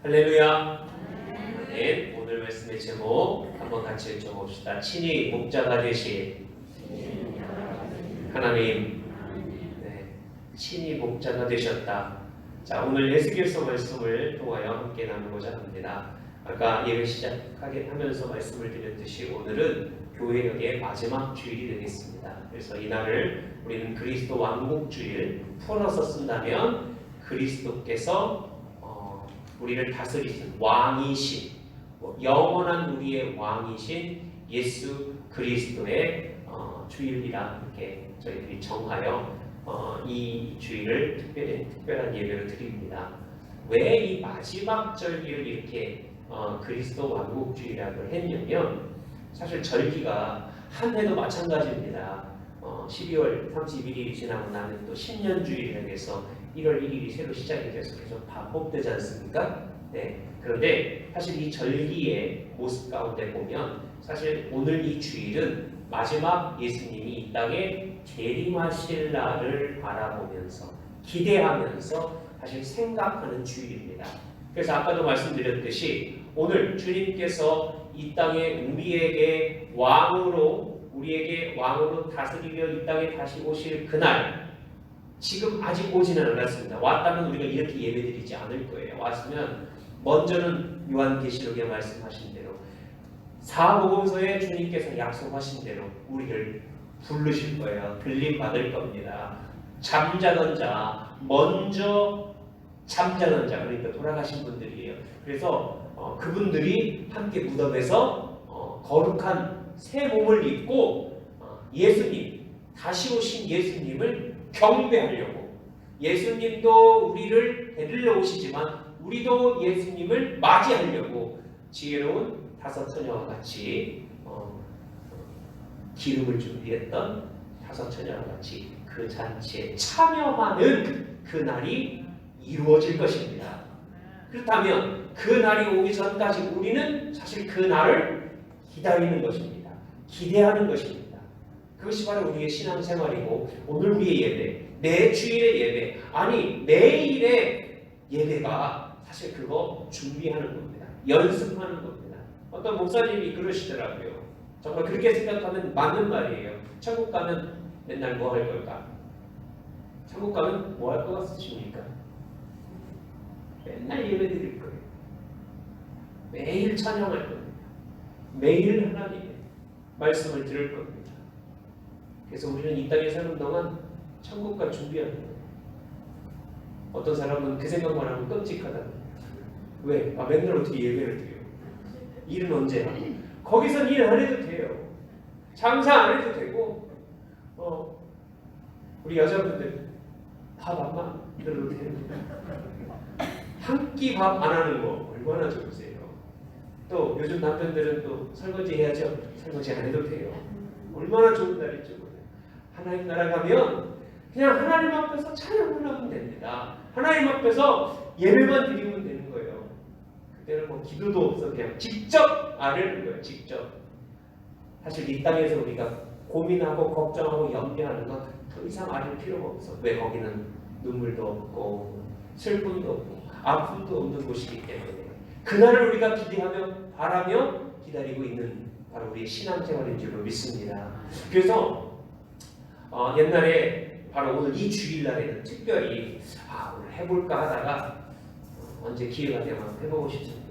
할렐루야. 네, 오늘 말씀의 제목 한번 같이 읽어봅시다. 친히 목자가 되신 하나님. 네, 친히 목자가 되셨다. 자, 오늘 에스겔서 말씀을 통하여 함께 나누고자 합니다. 아까 예배 시작하게 하면서 말씀을 드렸듯이 오늘은 교회역의 마지막 주일이 되겠습니다. 그래서 이날을 우리는 그리스도 왕국주일 풀어서 쓴다면 그리스도께서 우리를 다스리신 왕이신, 영원한 우리의 왕이신 예수 그리스도의 주일이라 이렇게 저희들이 정하여 이 주일을 특별한 예배로 드립니다. 왜 이 마지막 절기를 이렇게 그리스도 왕국 주일이라고 했냐면, 사실 절기가 한 해도 마찬가지입니다. 12월 31일이 지나고 나면 또 신년주일이라고 해서 1월 1일이 새로 시작이 돼서 계속 반복되지 않습니까? 네. 그런데 사실 이 절기의 모습 가운데 보면 사실 오늘 이 주일은 마지막 예수님이 이 땅에 재림하실 날을 바라보면서 기대하면서 사실 생각하는 주일입니다. 그래서 아까도 말씀드렸듯이 오늘 주님께서 이 땅에 우리에게 왕으로 다스리며 이 땅에 다시 오실 그날, 지금 아직 오지는 않았습니다. 왔다면 우리가 이렇게 예배드리지 않을 거예요. 왔으면 먼저는 요한계시록에 말씀하신 대로 사복음서에 주님께서 약속하신 대로 우리를 부르실 거예요. 들림 받을 겁니다. 잠자던 자, 먼저 잠자던 자, 그러니까 돌아가신 분들이에요. 그래서 그분들이 함께 무덤에서 거룩한 새 몸을 입고 예수님, 다시 오신 예수님을 경배하려고, 예수님도 우리를 데리러 오시지만 우리도 예수님을 맞이하려고 지혜로운 5 처녀와 같이 기름을 준비했던 5 처녀와 같이 그 잔치에 참여하는 그날이 이루어질 것입니다. 그렇다면 그 날이 오기 전까지 우리는 사실 그 날을 기다리는 것입니다. 기대하는 것입니다. 그것이 바로 우리의 신앙생활이고, 오늘 우리의 예배, 내 주일의 예배, 아니 매일의 예배가 사실 그거 준비하는 겁니다. 연습하는 겁니다. 어떤 목사님이 그러시더라고요. 정말 그렇게 생각하면 맞는 말이에요. 천국 가면 맨날 뭐 할 걸까? 천국 가면 뭐 할 것 같으십니까? 맨날 예배 드릴 거예요. 매일 찬양할 겁니다. 매일 하나님의 말씀을 들을 겁니다. 그래서 우리는 이 땅에 사는 동안 천국과 준비하는 거예요. 어떤 사람은 그 생각만 하면 끔찍하다. 왜? 맨날 어떻게 예배를 드려요? 일은 언제 하고? 거기선 일 안 해도 돼요. 장사 안 해도 되고, 우리 여자분들 밥 안 만들어도 됩니다. 한 끼 밥 안 하는 거 얼마나 좋으세요? 또 요즘 남편들은 또 설거지 해야죠. 설거지 안 해도 돼요. 얼마나 좋은 날이죠. 하나님 나라 가면 그냥 하나님 앞에서 찬양만 하면 됩니다. 하나님 앞에서 예배만 드리면 되는 거예요. 그때는 뭐 기도도 없어, 그냥 직접 아뢰는 거예요. 직접. 사실 이 땅에서 우리가 고민하고 걱정하고 염려하는 건 더 이상 아뢰 필요가 없어. 왜? 거기는 눈물도 없고 슬픔도 없고 아픔도 없는 곳이기 때문에 그날을 우리가 기대하며 바라며 기다리고 있는 바로 우리의 신앙생활인 줄로 믿습니다. 그래서 옛날에 바로 오늘 이 주일날에는 특별히 오늘 해볼까 하다가 언제 기회가 되면 해보고 싶습니다.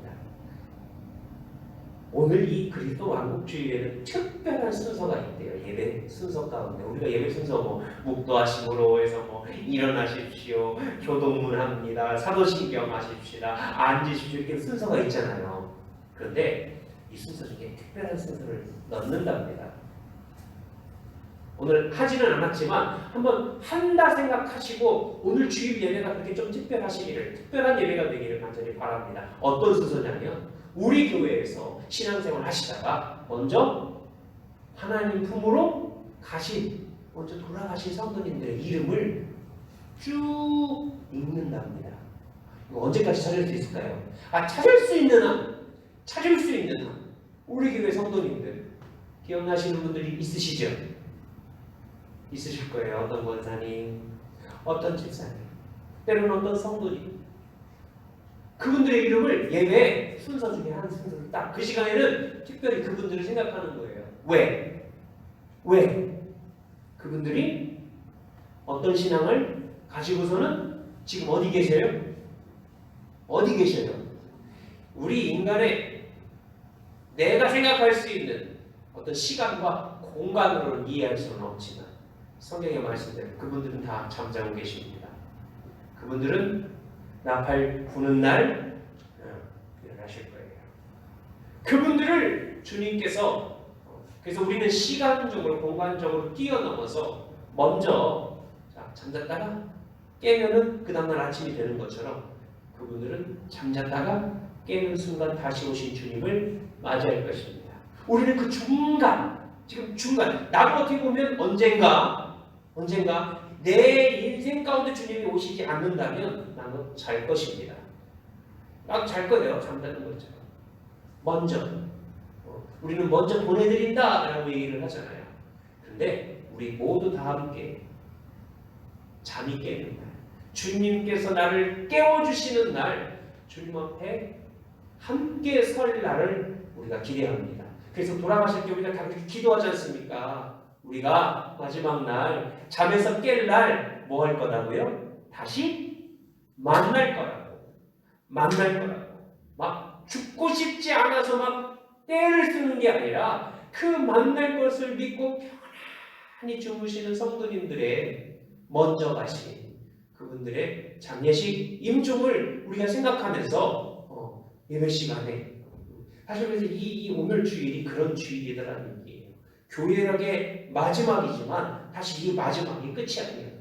오늘 이 그리스도 왕국주일에는 특별한 순서가 있대요. 예배 순서 가운데 우리가 예배 순서 묵도하심으로 해서 일어나십시오, 교동문합니다, 사도신경 하십시다, 앉으십시오, 이렇게 순서가 있잖아요. 그런데 이 순서 중에 특별한 순서를 넣는답니다. 오늘 하지는 않았지만 한번 한다 생각하시고 오늘 주일 예배가 그렇게 좀 특별하시기를, 특별한 예배가 되기를 간절히 바랍니다. 어떤 순서냐면, 우리 교회에서 신앙생활 하시다가 먼저 하나님 품으로 먼저 돌아가신 성도님들의 이름을 쭉 읽는답니다. 이거 언제까지 찾을 수 있을까요? 찾을 수 있는 한 우리 교회 성도님들 기억나시는 분들이 있으시죠? 있으실 거예요. 어떤 권사님, 어떤 집사님, 때로는 어떤 성도님, 그분들의 이름을 예배 순서 중에 한 순서를 딱 그 시간에는 특별히 그분들을 생각하는 거예요. 왜? 왜? 그분들이 어떤 신앙을 가지고서는 지금 어디 계세요? 어디 계셔요? 우리 인간의 내가 생각할 수 있는 어떤 시간과 공간으로는 이해할 수는 없지만 성경의 말씀대로 그분들은 다 잠자고 계십니다. 그분들은 나팔 부는 날 일어나실 거예요. 그분들을 주님께서 그래서 우리는 시간적으로 공간적으로 뛰어넘어서 먼저 잠잤다가 깨면은 그 다음날 아침이 되는 것처럼 그분들은 잠잤다가 깨는 순간 다시 오신 주님을 맞이할 것입니다. 우리는 그 지금 중간 나도 어떻게 보면 언젠가 내 인생 가운데 주님이 오시지 않는다면 나는 잘 것입니다. 나도 잘 거예요. 잠자는 것처럼. 먼저 우리는 먼저 보내드린다라고 얘기를 하잖아요. 근데 우리 모두 다 함께 잠이 깨는 날, 주님께서 나를 깨워주시는 날, 주님 앞에 함께 설 날을 우리가 기대합니다. 그래서 돌아가실 때 우리가 다 그렇게 기도하지 않습니까? 우리가 마지막 날, 잠에서 깰 날 뭐 할 거라고요? 다시 만날 거라고. 막 죽고 싶지 않아서 막 떼를 쓰는 게 아니라 그 만날 것을 믿고 편안히 주무시는 성도님들의 먼저 가신 그분들의 장례식 임종을 우리가 생각하면서 예배 시간에 사실 그래서 이 오늘 주일이 그런 주일이더라는 얘기예요. 교회력의 마지막이지만 다시 이 마지막이 끝이 아니에요.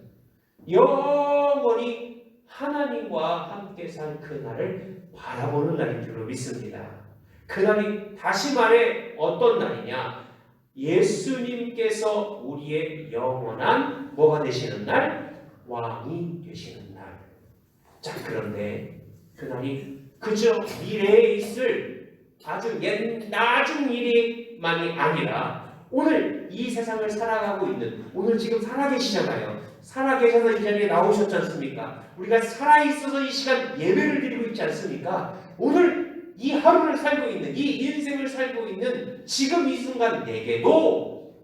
영원히 하나님과 함께 살 그날을 바라보는 날인 줄로 믿습니다. 그날이 다시 말해 어떤 날이냐? 예수님께서 우리의 영원한 뭐가 되시는 날? 왕이 되시는 날. 자, 그런데 그날이 그저 미래에 있을 아주 나중 일이만이 아니라 오늘 이 세상을 살아가고 있는 오늘 지금 살아계시잖아요. 살아계셔서 이 자리에 나오셨지 않습니까? 우리가 살아있어서 이 시간 예배를 드리고 있지 않습니까? 오늘 이 하루를 살고 있는 이 인생을 살고 있는 지금 이 순간 내게도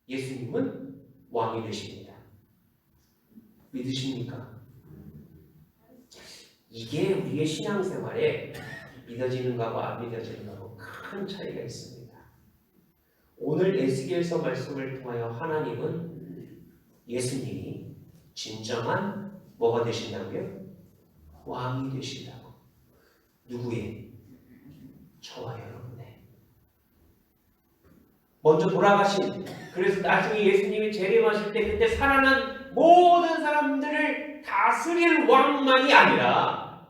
예수님은 왕이 되십니다. 믿으십니까? 이게 우리의 신앙생활에 믿어지는가와 안 믿어지는가와 큰 차이가 있습니다. 오늘 에스겔서 말씀을 통하여 하나님은 예수님이 진정한 뭐가 되신다고요? 왕이 되신다고. 누구의? 저와 여러분의. 먼저 돌아가신 그래서 나중에 예수님이 재림하실 때 그때 살아난 모든 사람들을 다스릴 왕만이 아니라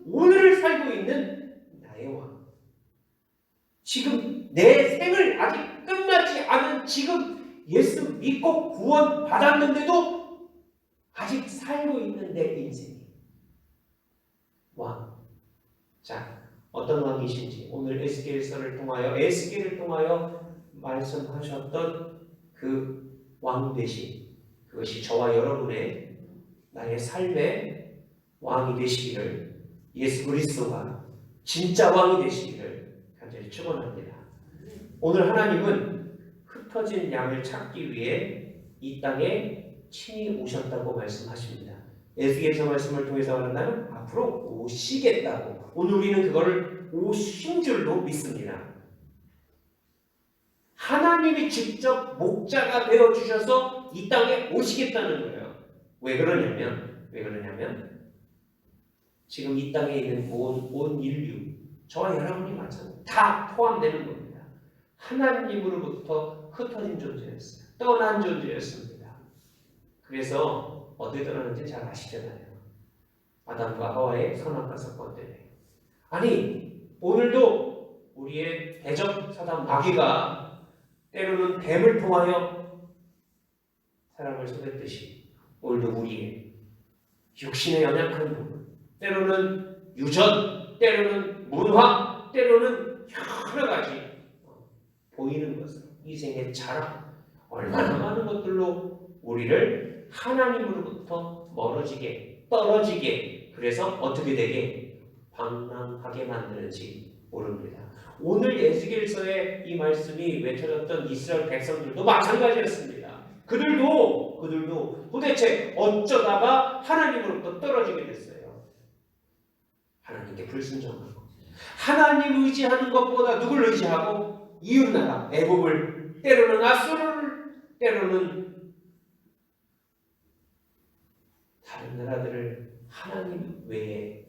오늘을 살고 있는 나의 왕. 지금 내 생을 아직 끝나지 않은 지금 예수 믿고 구원 받았는데도 아직 살고 있는 내 인생이 왕. 자, 어떤 왕이신지 오늘 에스겔을 통하여 말씀하셨던 그 왕 되신 그것이 저와 여러분의 나의 삶의 왕이 되시기를 예수 그리스도가 진짜 왕이 되시기를 간절히 축원합니다. 오늘 하나님은 흩어진 양을 찾기 위해 이 땅에 친히 오셨다고 말씀하십니다. 에스겔서 말씀을 통해서 말한다면 앞으로 오시겠다고. 오늘 우리는 그거를 오신 줄로 믿습니다. 하나님이 직접 목자가 되어 주셔서 이 땅에 오시겠다는 거예요. 왜 그러냐면 지금 이 땅에 있는 온 인류, 저와 여러분이 마찬가지로 다 포함되는 겁니다. 하나님으로부터 흩어진 존재였어요. 떠난 존재였습니다. 그래서 어디에 떠나는지 잘 아시잖아요. 아담과 하와의 선악과 사건 때문에. 아니, 오늘도 우리의 대적 사단 마귀가 때로는 뱀을 통하여 사람을 속였듯이 오늘도 우리의 육신의 연약한 부분, 때로는 유전, 때로는 문화, 때로는 여러 가지 보이는 것을 이생의 자랑, 얼마나 많은 것들로 우리를 하나님으로부터 멀어지게, 떨어지게 그래서 어떻게 되게 방랑하게 만드는지 모릅니다. 오늘 에스겔서의 이 말씀이 외쳐졌던 이스라엘 백성들도 마찬가지였습니다. 그들도 도대체 어쩌다가 하나님으로부터 떨어지게 됐어요. 하나님께 불순종하고 하나님 의지하는 것보다 누굴 의지하고 이웃나라 애국을 때로는 아수르를 때로는 다른 나라들을 하나님 외에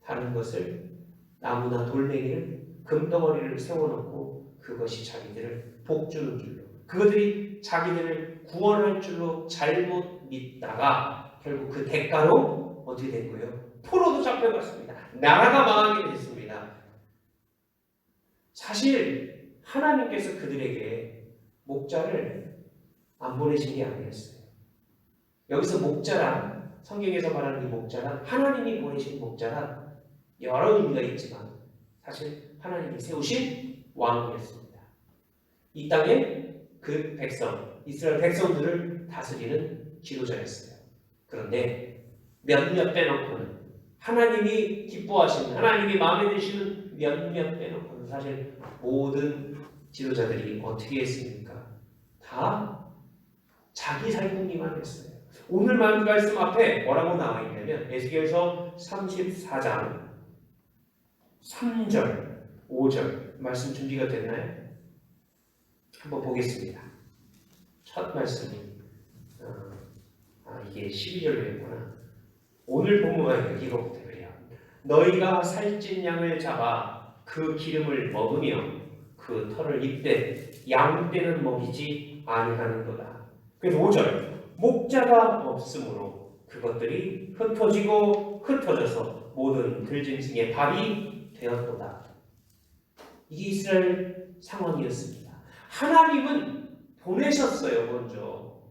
다른 것을 나무나 돌멩이를 금덩어리를 세워놓고 그것이 자기들을 복주는 줄로 그들이 자기들을 구원할 줄로 잘못 믿다가 결국 그 대가로 어떻게 된 거예요? 포로도 잡혀갔습니다. 나라가 망하게 됐습니다. 사실 하나님께서 그들에게 목자를 안 보내신 게 아니었어요. 여기서 목자란 성경에서 말하는 이 목자란 하나님이 보내신 목자란 여러 의미가 있지만 사실 하나님이 세우신 왕이었습니다. 이 땅에 그 백성, 이스라엘 백성들을 다스리는 지도자였어요. 그런데 몇몇 빼놓고는 하나님이 기뻐하시는, 하나님이 마음에 드시는 몇몇 빼놓고는 사실 모든 지도자들이 어떻게 했습니까? 다 자기 살궁리만 했어요. 오늘 말씀 앞에 뭐라고 나와 있냐면 에스겔서 34장 3절, 5절 말씀 준비가 됐나요? 한번 보겠습니다. 첫 말씀이 이게 12절로 했구나. 오늘 본문가 이거부터 그래요. 너희가 살찐 양을 잡아 그 기름을 먹으며 그 털을 입되 양 떼는 먹이지 아니하는도다. 그래서 5절 목자가 없으므로 그것들이 흩어져서 모든 들짐승의 밥이 되었도다. 이게 이스라엘 상황이었습니다. 하나님은 보내셨어요. 먼저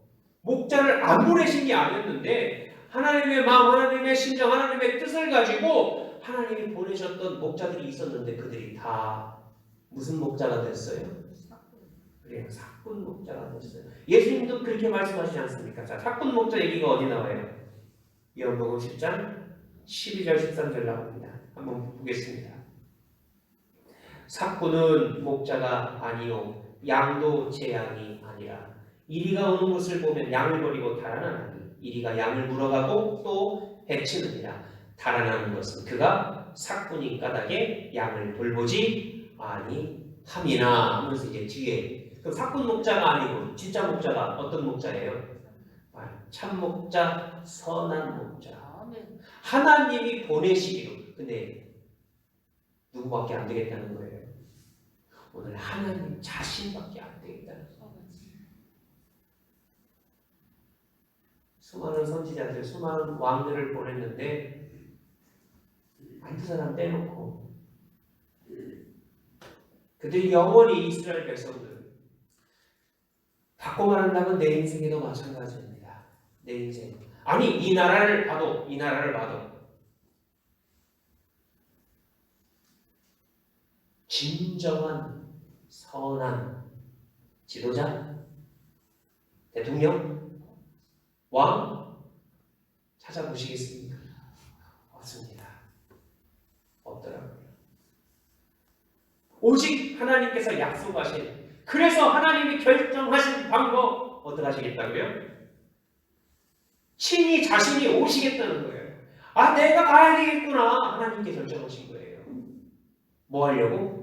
목자를 안 보내신 게 아니었는데 하나님의 마음, 하나님의 심정, 하나님의 뜻을 가지고 하나님이 보내셨던 목자들이 있었는데 그들이 다 무슨 목자가 됐어요? 그래요. 사꾼 목자가 됐어요. 예수님도 그렇게 말씀하시지 않습니까? 자, 사꾼 목자 얘기가 어디 나와요? 요한복음 10장 12절 13절 나옵니다. 한번 보겠습니다. 사꾼은 목자가 아니요 양도 제 양이 아니라 이리가 오는 것을 보면 양을 버리고 달아나니 이리가 양을 물어가고 또 해치느니라. 달아나는 것은 그가 사꾼이 까닭에 양을 돌보지 아니함이나 하면서 이제 뒤에 그럼 사꾼 목자가 아니고 진짜 목자가 어떤 목자예요? 참 목자, 선한 목자. 하나님이 보내시기로. 근데 누구밖에 안 되겠다는 거예요? 오늘 하나님 자신밖에 안 되겠다는 거예요. 수많은 선지자들, 수많은 왕들을 보냈는데 한두 사람 빼놓고 그들이 영원히 이스라엘 백성들 바꿔 말한다면 내 인생에도 마찬가지입니다. 내 인생. 아니 이 나라를 봐도 진정한 선한 지도자, 대통령, 왕 찾아보시겠습니까? 없습니다. 없더라고요. 오직 하나님께서 약속하신, 그래서 하나님이 결정하신 방법 어떻게 하시겠다고요? 친히 자신이 오시겠다는 거예요. 아, 내가 가야 되겠구나. 하나님께 결정하신 거예요. 뭐 하려고?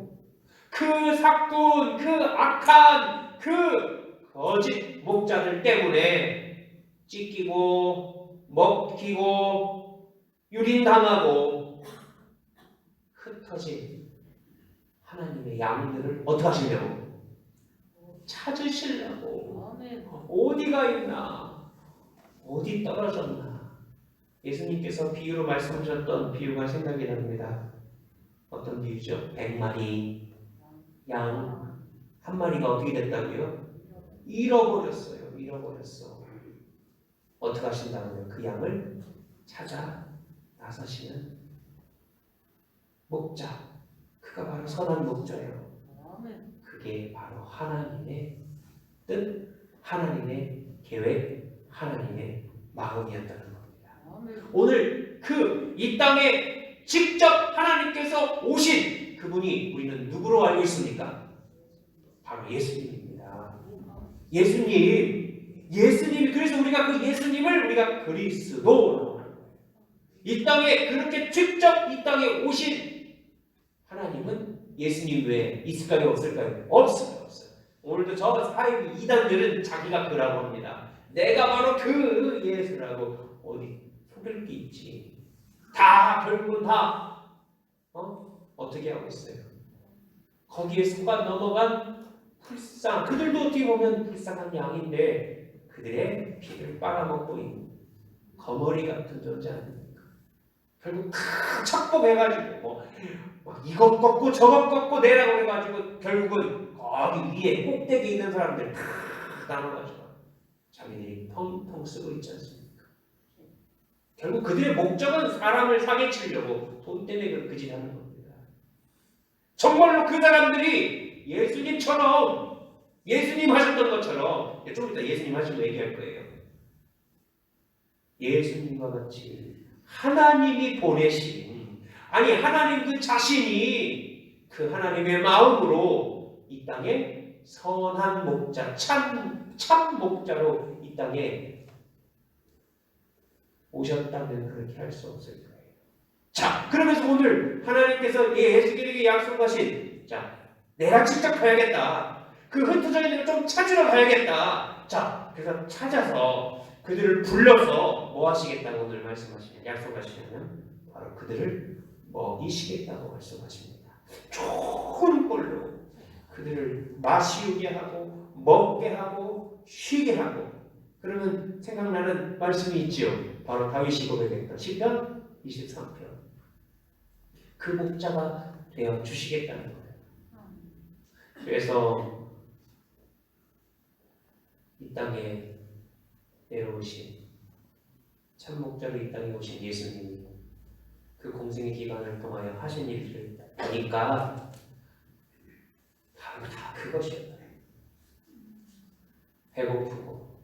그 사꾼, 그 악한, 그 거짓 목자들 때문에 찢기고 먹히고 유린당하고 흩어진 하나님의 양들을 어떻게 하시냐고? 찾으시려고. 어디가 있나? 어디 떨어졌나? 예수님께서 비유로 말씀하셨던 비유가 생각이 납니다. 어떤 비유죠? 100마리 양 한 마리가 어떻게 됐다고요? 잃어버렸어요. 잃어버렸어. 어떻게 하신다고요? 그 양을 찾아 나서시는 목자. 그가 바로 선한 목자예요. 그게 바로 하나님의 뜻, 하나님의 계획, 하나님의 마음이었다는 겁니다. 오늘 그 이 땅에 직접 하나님께서 오신 그분이 우리는 누구로 알고 있습니까? 바로 예수님입니다. 예수님, 그래서 우리가 그 예수님을 우리가 그리스도라고 하는 거예요. 이 땅에 그렇게 직접 이 땅에 오신 하나님은 예수님 외에 있을까요? 없을까요? 없어요. 오늘도 저 사이비 이단들은 자기가 그라고 합니다. 내가 바로 그 예수라고 어디 속일 게 있지. 다 결국은 다 어떻게 하고 있어요? 거기에 속아 넘어간 그들도 어떻게 보면 불쌍한 양인데 그들의 피를 빨아먹고 있는 거머리 같은 존재 아닙니까? 결국 다 착복해가지고 막 이것 꺾고 저것 꺾고 내라고 해가지고 결국은 거기 위에 꼭대기에 있는 사람들 다 나눠가지고 자기들이 텅텅 쓰고 있지 않습니까? 결국 그들의 목적은 사람을 사기치려고 돈 때문에 그 짓 하는 겁니다. 정말로 그 사람들이 예수님처럼 예수님 하셨던 것처럼 좀 이따 예수님 하신 거 얘기할 거예요. 예수님과 같이 하나님이 보내신 하나님 그 자신이 그 하나님의 마음으로 이 땅에 선한 목자 참 목자로 이 땅에 오셨다면 그렇게 할 수 없을 거예요. 자, 그러면서 오늘 하나님께서 예수님에게 약속하신 내가 직접 가야겠다. 그 흩어져 있는 걸 좀 찾으러 가야겠다. 자, 그래서 찾아서 그들을 불러서 뭐 하시겠다고 오늘 말씀하시면 약속하시냐면 바로 그들을 먹이시겠다고 말씀하십니다. 좋은 꼴로 그들을 마시우게 하고 먹게 하고 쉬게 하고 그러면 생각나는 말씀이 있지요. 바로 다윗이 고백했던 시편 23편. 그 목자가 되어 주시겠다는 거예요. 그래서 이 땅에 내려오신 참 목자로 이 땅에 오신 예수님이 그 공생의 기간을 통하여 하신 일들을 보니까 바로 다 그것이었다. 배고프고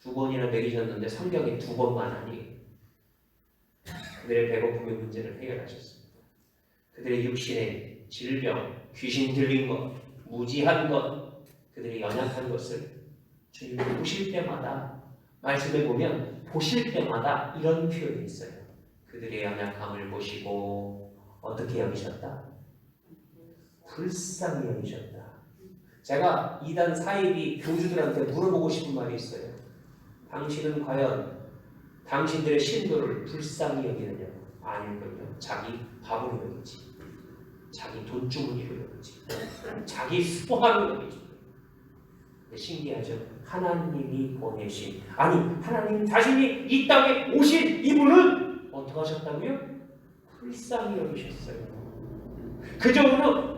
2번이나 먹이셨는데 성경에 2번만 아니에요. 그들의 배고픔의 문제를 해결하셨습니다. 그들의 육신의 질병, 귀신 들린 것, 무지한 것, 그들의 연약한 것을 주님이 보실 때마다 말씀에 보면 보실 때마다 이런 표현이 있어요. 그들의 연약함을 보시고 어떻게 여기셨다? 불쌍히 여기셨다. 제가 이단 사이비 교주들한테 물어보고 싶은 말이 있어요. 당신은 과연 당신들의 신도를 불쌍히 여기느냐고. 아니군요. 자기 밥으로 여기지. 자기 돈주머니로 여기지. 자기 수고하러 여기지. 신기하죠? 하나님이 보내신 하나님 자신이 이 땅에 오신 이분은 어떻게 하셨다고요? 불쌍히 여기셨어요. 그저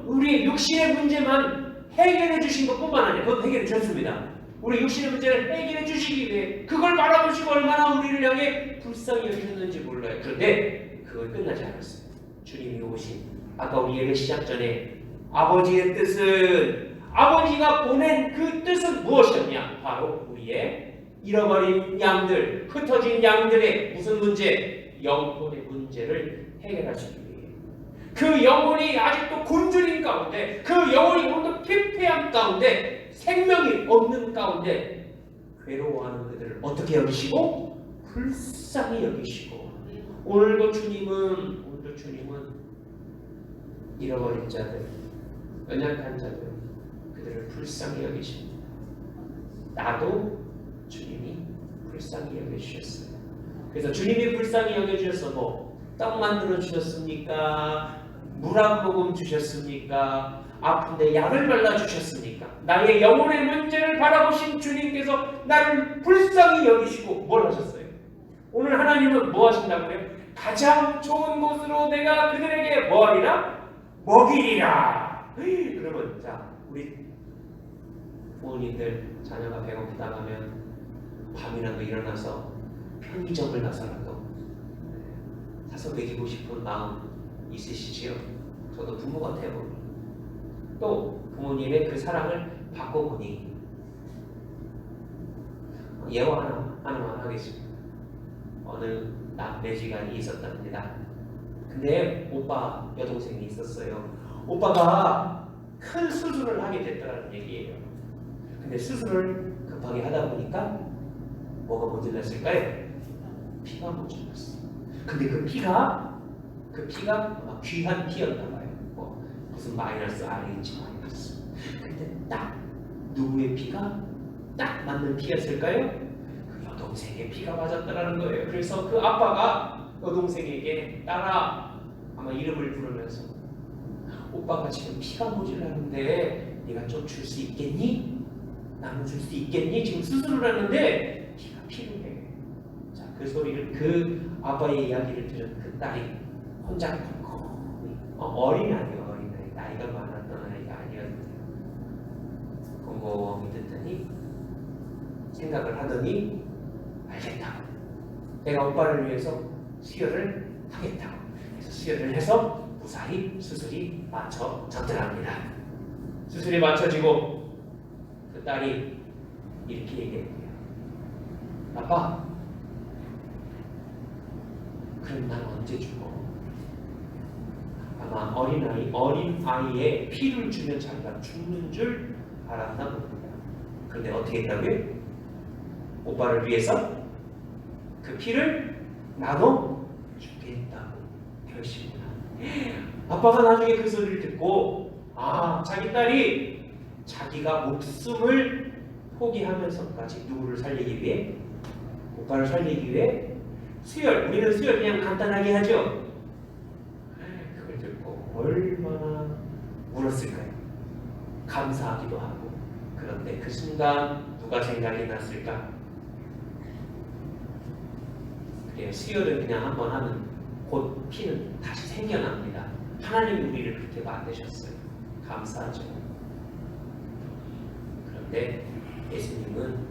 우리의 육신의 문제만 해결해 주신 것뿐만 아니라 그것도 해결해 주셨습니다. 우리 육신의 문제를 해결해 주시기 위해 그걸 바라보시고 얼마나 우리를 향해 불쌍히 여기셨는지 몰라요. 그런데 그걸 끝나지 않았어요. 주님이 오신 아까 우리 예배 시작 전에 아버지의 뜻은 아버지가 보낸 그 뜻은 무엇이었냐? 바로 우리의 잃어버린 양들, 흩어진 양들의 무슨 문제? 영혼의 문제를 해결하시기 위해 그 영혼이 아직도 굶주린 가운데 그 영혼이 오늘도 피폐한 가운데 생명이 없는 가운데 괴로워하는 그들을 어떻게 여기시고? 불쌍히 여기시고 오늘도 주님은 잃어버린 자들, 연약한 자들 그들을 불쌍히 여기십니다. 나도 주님이 불쌍히 여겨주셨어요. 그래서 주님이 불쌍히 여겨주셔서 떡 만들어 주셨습니까? 물 한 모금 주셨습니까? 아픈데 약을 발라주셨습니까? 나의 영혼의 문제를 바라보신 주님께서 나를 불쌍히 여기시고 뭘 하셨어요? 오늘 하나님은 뭐 하신다고요? 가장 좋은 곳으로 내가 그들에게 뭐 하리라? 먹이리라. 그러면 우리 부모님들 자녀가 배고프다 하면 밤이라도 일어나서 편의점을 나서라도 사서 먹이고 싶은 마음 있으시지요? 저도 부모 같아요. 또 부모님의 그 사랑을 받고 보니 예화 하나만 하겠습니다. 어느 남매지간이 있었답니다. 근데 오빠 여동생이 있었어요. 오빠가 큰 수술을 하게 됐다는 얘기예요. 근데 수술을 급하게 하다 보니까 뭐가 모질렀을까요? 피가 모질렀어. 근데 그 피가 아마 귀한 피였나 봐요. 뭐 무슨 마이너스 R인지 마이너스. 근데 딱 누구의 피가 딱 맞는 피였을까요? 그 여동생의 피가 맞았다라는 거예요. 그래서 그 아빠가 여동생에게 따라 아마 이름을 부르면서 오빠가 지금 피가 모질라는데 네가 좀 줄 수 있겠니? 나눠줄 수 있겠니? 지금 수술을 하는데 피가 필요해. 자, 그 소리를 그 아빠의 이야기를 들은 그 딸이 혼자 어린아이요. 어린아이. 나이가 많았던 아이가 아니었는데 곰곰이 듣더니 생각을 하더니 알겠다고. 내가 오빠를 위해서 수혈을 하겠다고. 그래서 수혈을 해서 무사히 수술이 맞춰졌더랍니다. 수술이 맞춰지고 그 딸이 이렇게 얘기했대요. 아빠, 그럼 난 언제 죽어? 아마 어린아이의 피를 주면 자기가 죽는 줄 알았나 봅니다. 그런데 어떻게 했다고요? 오빠를 위해서 그 피를 나눠 주겠다고 결심을 하네. 아빠가 나중에 그 소리를 듣고 자기 딸이 자기가 목숨을 포기하면서까지 누구를 살리기 위해? 오빠를 살리기 위해 수혈, 우리는 수혈 그냥 간단하게 하죠. 그걸 듣고 얼마나 울었을까요? 감사하기도 하고. 그런데 그 순간 누가 생각이 났을까? 그래요. 수혈을 그냥 한번 하면 곧 피는 다시 생겨납니다. 하나님이 우리를 그렇게 만드셨어요. 감사하죠. 그런데 예수님은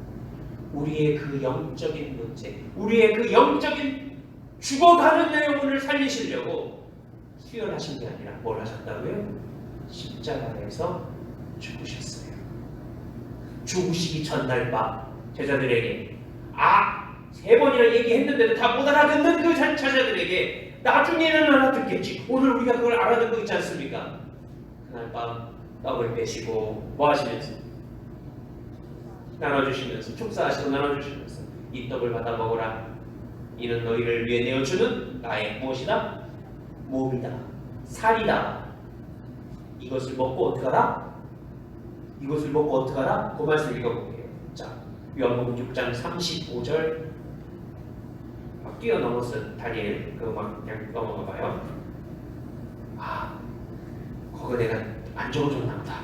우리의 그 영적인 문제, 우리의 그 영적인 죽어가는 영혼을 살리시려고 수혈하신 게 아니라 뭘 하셨다고요? 십자가에서 죽으셨어요. 죽으시기 전날 밤 제자들에게 3번이나 얘기했는데도 다 못 알아듣는 그 제자들에게 나중에는 알아듣겠지. 오늘 우리가 그걸 알아듣고 있지 않습니까? 그날 밤 떡을 빼시고 뭐 하시면서? 나눠주시면서 축사하시고 나눠주시면서 이 떡을 받아 먹으라. 이는 너희를 위해 내어주는 나의 무엇이다? 몸이다. 살이다. 이것을 먹고 어떡하라? 이것을 먹고 어떡하라? 그 말씀 읽어볼게요. 자, 요한복음 6장 35절 뛰어넘었어요. 다니엘 그거 그냥 넘어가봐요. 그거 내가 안 적어줬나 보다.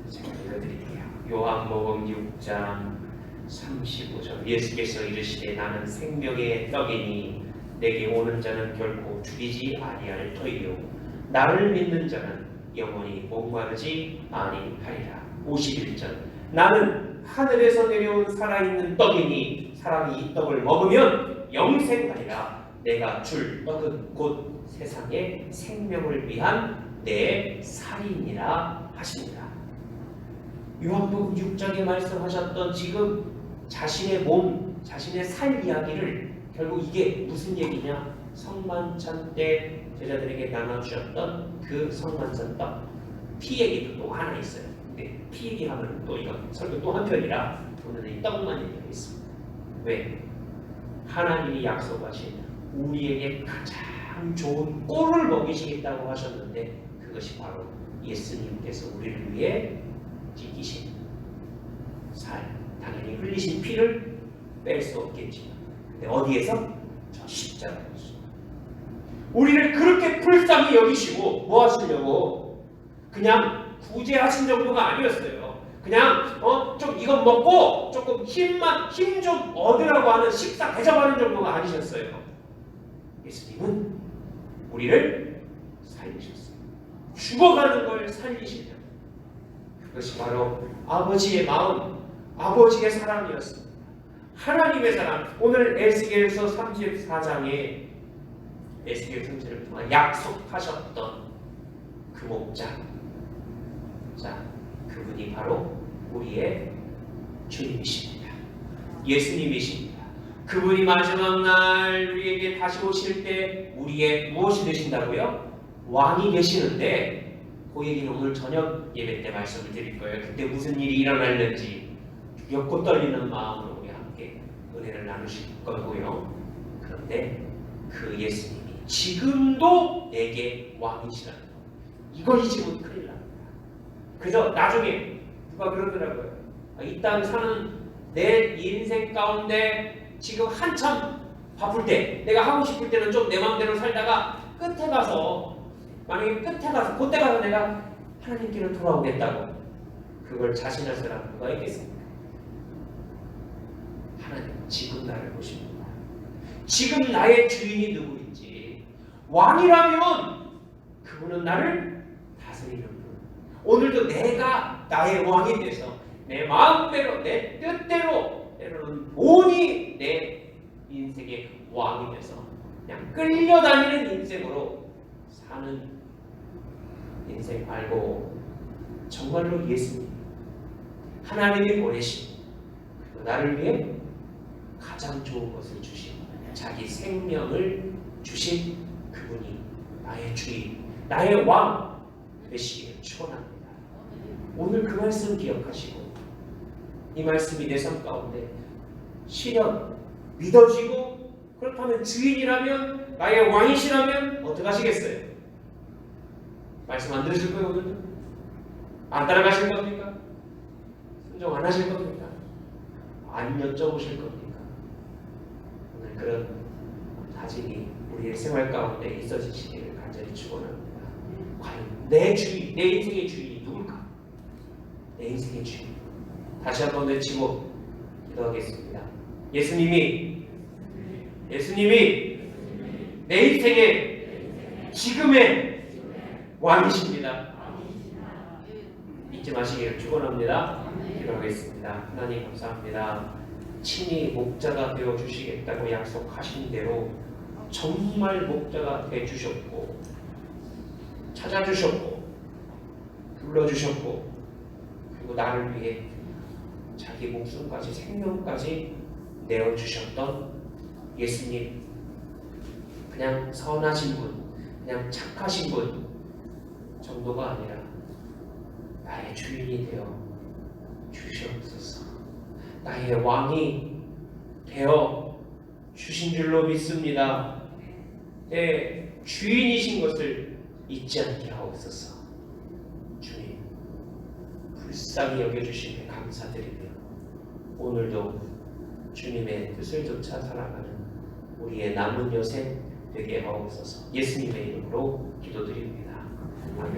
제가 읽어드릴게요. 요한복음 6장 35절 예수께서 이르시되 나는 생명의 떡이니 내게 오는 자는 결코 죽이지 아니할 터이요 나를 믿는 자는 영원히 목마르지 아니하리라. 51절 나는 하늘에서 내려온 살아있는 떡이니 사람이 이 떡을 먹으면 영생하리라. 내가 줄 떡은 곧 세상의 생명을 위한 내 살이니라 하십니다. 요한복음 6장에 말씀하셨던 지금 자신의 몸, 자신의 살 이야기를 결국 이게 무슨 얘기냐? 성만찬 때 제자들에게 나눠주셨던 그 성만찬 떡, 피 얘기도 또 하나 있어요. 근데 피 얘기하면 또 이거 설교 또 한편이라 오늘은 이 떡만 얘기하겠습니다. 왜? 하나님이 약속하신 우리에게 가장 좋은 꼴을 먹이시겠다고 하셨는데 그것이 바로 예수님께서 우리를 위해 찢기신 살, 당연히 흘리신 피를 뺄 수 없겠지만 근데 어디에서? 저 십자가에서 우리를 그렇게 불쌍히 여기시고 뭐 하시려고? 그냥 구제하신 정도가 아니었어요. 그냥 좀 이것 먹고 조금 힘 좀 얻으라고 하는 식사 대접하는 정도가 아니셨어요. 예수님은 우리를 살리셨어요. 죽어가는 걸 살리시려. 그것이 바로 아버지의 마음, 아버지의 사랑이었습니다. 하나님의 사랑. 오늘 에스겔서 34장에 에스겔 선지를 통한 약속하셨던 그 목자. 자, 그분이 바로 우리의 주님이십니다. 예수님이십니다. 그분이 마지막 날 우리에게 다시 오실 때 우리의 무엇이 되신다고요? 왕이 되시는데 그 얘기는 오늘 저녁 예배 때 말씀을 드릴 거예요. 그때 무슨 일이 일어날는지 두렵고 떨리는 마음으로 우리 함께 은혜를 나누실 거고요. 그런데 그 예수님이 지금도 내게 왕이시라는 거, 이걸 잊으면 큰일 납니다. 그저 나중에 누가 그러더라고요. 이 땅 사는 내 인생 가운데 지금 한참 바쁠 때, 내가 하고 싶을 때는 좀 내 마음대로 살다가 끝에 가서, 만약에 끝에 가서 그때 가서 내가 하나님께로 돌아오겠다고, 그걸 자신할 사람 누가 있겠습니까? 하나님 지금 나를 보십니다. 지금 나의 주인이 누구인지, 왕이라면 그분은 나를 다스리는 분. 오늘도 내가 나의 왕이 돼서 내 마음대로, 내 뜻대로, 때로는 본이 내 인생의 왕이 돼서 그냥 끌려다니는 인생으로 사는 인생 말고, 정말로 예수님, 하나님이 보내신, 그리고 나를 위해 가장 좋은 것을 주신, 자기 생명을 주신 그분이 나의 주인, 나의 왕 되시기를 축원합니다. 오늘 그 말씀 기억하시고, 이 말씀이 내 삶 가운데 실현, 믿어지고, 그렇다면 주인이라면, 나의 왕이시라면 어떻게 하시겠어요? 말씀 안 들으실 거예요? 오늘도? 안 따라가실 겁니까? 순종 안 하실 겁니까? 안 여쭤보실 겁니까? 오늘 그런 다짐이 우리의 생활 가운데 있어지시기를 간절히 축원합니다. 과연 내 주인, 내 인생의 주인이 누굴까? 내 인생의 주인. 다시 한번 외치고 기도하겠습니다. 예수님이 내 인생의 지금의 왕이십니다. 잊지 마시기를 축원합니다. 기도하겠습니다. 하나님 감사합니다. 친히 목자가 되어 주시겠다고 약속하신 대로 정말 목자가 되어 주셨고, 찾아주셨고, 불러주셨고, 그리고 나를 위해 자기 목숨까지, 생명까지 내어주셨던 예수님, 그냥 선하신 분, 그냥 착하신 분 정도가 아니라 나의 주인이 되어 주시옵소서. 나의 왕이 되어 주신 줄로 믿습니다. 내 주인이신 것을 잊지 않게 하옵소서. 주님, 불쌍히 여겨주시며 감사드리며, 오늘도 주님의 뜻을 쫓아 살아가는 우리의 남은 여생 되게 하옵소서. 예수님의 이름으로 기도드립니다. 아멘.